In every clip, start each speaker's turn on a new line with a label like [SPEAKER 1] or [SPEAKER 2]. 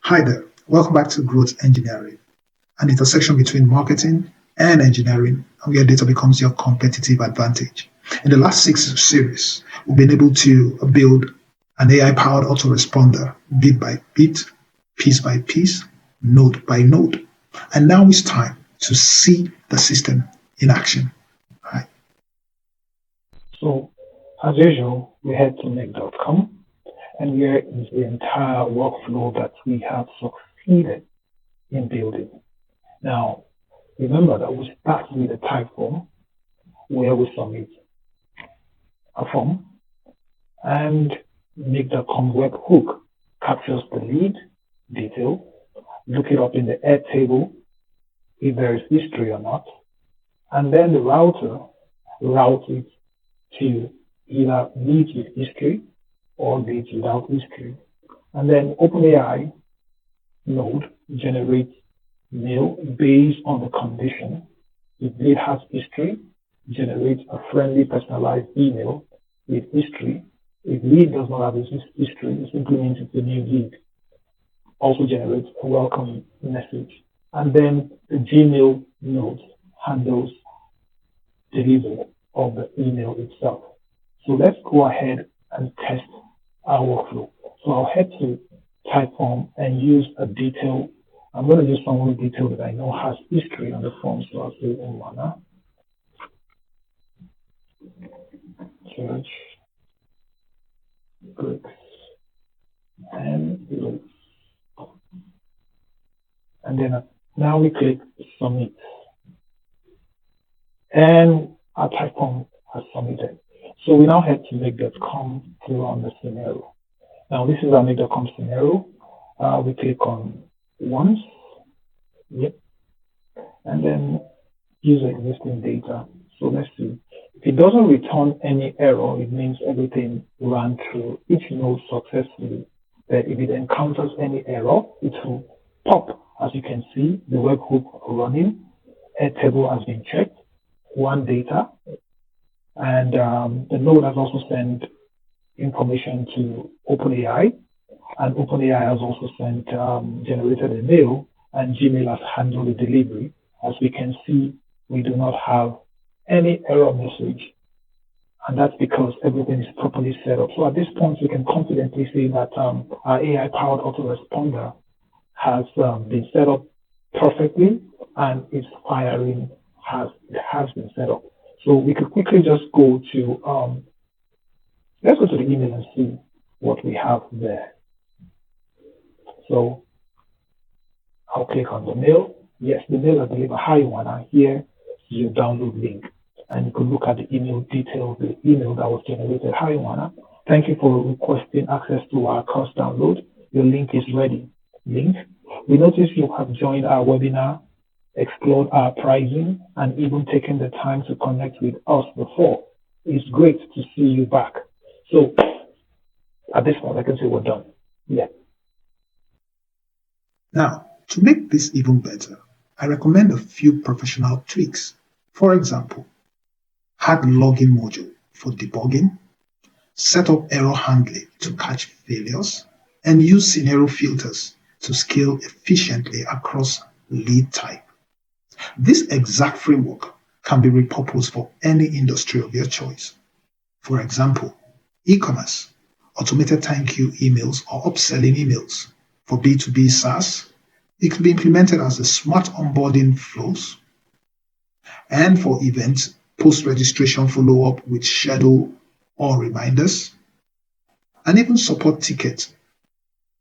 [SPEAKER 1] Hi there. Welcome back to Growth Engineering, an intersection between marketing and engineering, where data becomes your competitive advantage. In the last six series, we've been able to build an AI-powered autoresponder bit by bit, piece by piece, node by node. And now it's time to see the system in action. Right.
[SPEAKER 2] So, as usual, we head to make.com, and here is the entire workflow that we have succeeded in building. Now, remember that we start with a type form where we submit a form, and make.com webhook captures the lead detail, look it up in the Airtable if there is history or not, and then the router routes it to either leads with history or leads without history. And then OpenAI node generates mail based on the condition. If lead has history, generates a friendly personalized email with history. If lead does not have history, it simply means it's a new lead. Also generates a welcome message. And then the Gmail node handles delivery of the email itself. So let's go ahead and test our workflow. So I'll head to Typeform and use a detail. I'm going to use some detail that I know has history on the form. So I'll say Umana, church, bricks, and links. And then now we click submit. And our Typeform has submitted. So we now head to make.com to run the scenario. Now this is our make.com scenario. We click on once, yep, and then use existing data. So let's see. If it doesn't return any error, it means everything ran through each node successfully. But if it encounters any error, it will pop. As you can see, the webhook running, Airtable has been checked, one data, and the node has also sent information to OpenAI, and OpenAI has also sent generated a mail, and Gmail has handled the delivery. As we can see, we do not have any error message, and that's because everything is properly set up. So at this point, we can confidently say that our AI-powered autoresponder has been set up perfectly, and its firing has been set up. So we could quickly just go to, let's go to the email and see what we have there. So I'll click on the mail. Yes, the mail has delivered. Hi, Wana. Here is your download link. And you can look at the email details, the email that was generated. Hi, Wana. Thank you for requesting access to our course download. Your link is ready. Link. We notice you have joined our webinar, explored our pricing, and even taken the time to connect with us before. It's great to see you back. So at this point, I can say we're done. Yeah.
[SPEAKER 1] Now, to make this even better, I recommend a few professional tweaks. For example, add login module for debugging, set up error handling to catch failures, and use scenario filters to scale efficiently across lead type. This exact framework can be repurposed for any industry of your choice. For example, e-commerce, automated time queue emails or upselling emails. For B2B SaaS, it can be implemented as a smart onboarding flows. And for events, post-registration follow-up with schedule or reminders. And even support tickets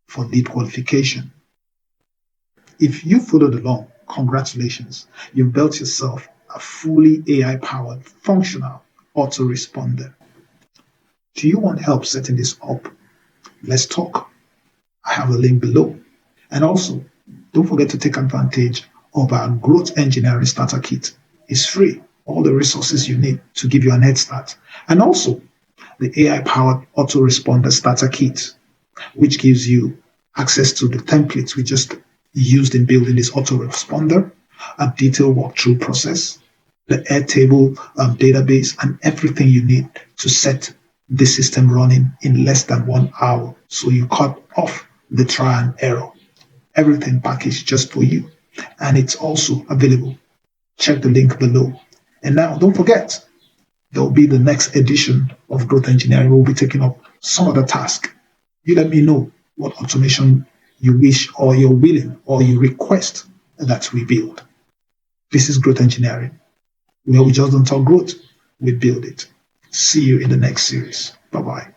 [SPEAKER 1] for lead qualification. If you followed along, congratulations, you've built yourself a fully AI-powered functional autoresponder. Do you want help setting this up? Let's talk. I have a link below. And also, don't forget to take advantage of our Growth Engineering Starter Kit. It's free, all the resources you need to give you an head start. And also, the AI-powered Autoresponder Starter Kit, which gives you access to the templates we just used in building this autoresponder, a detailed walkthrough process, the Airtable database, and everything you need to set the system running in less than 1 hour. So you cut off the trial and error. Everything packaged just for you. And it's also available. Check the link below. And now, don't forget, there will be the next edition of Growth Engineering. We'll be taking up some other task. You let me know what automation you wish or you're willing or you request that we build. This is Growth Engineering, where we just don't talk growth, we build it. See you in the next series. Bye-bye.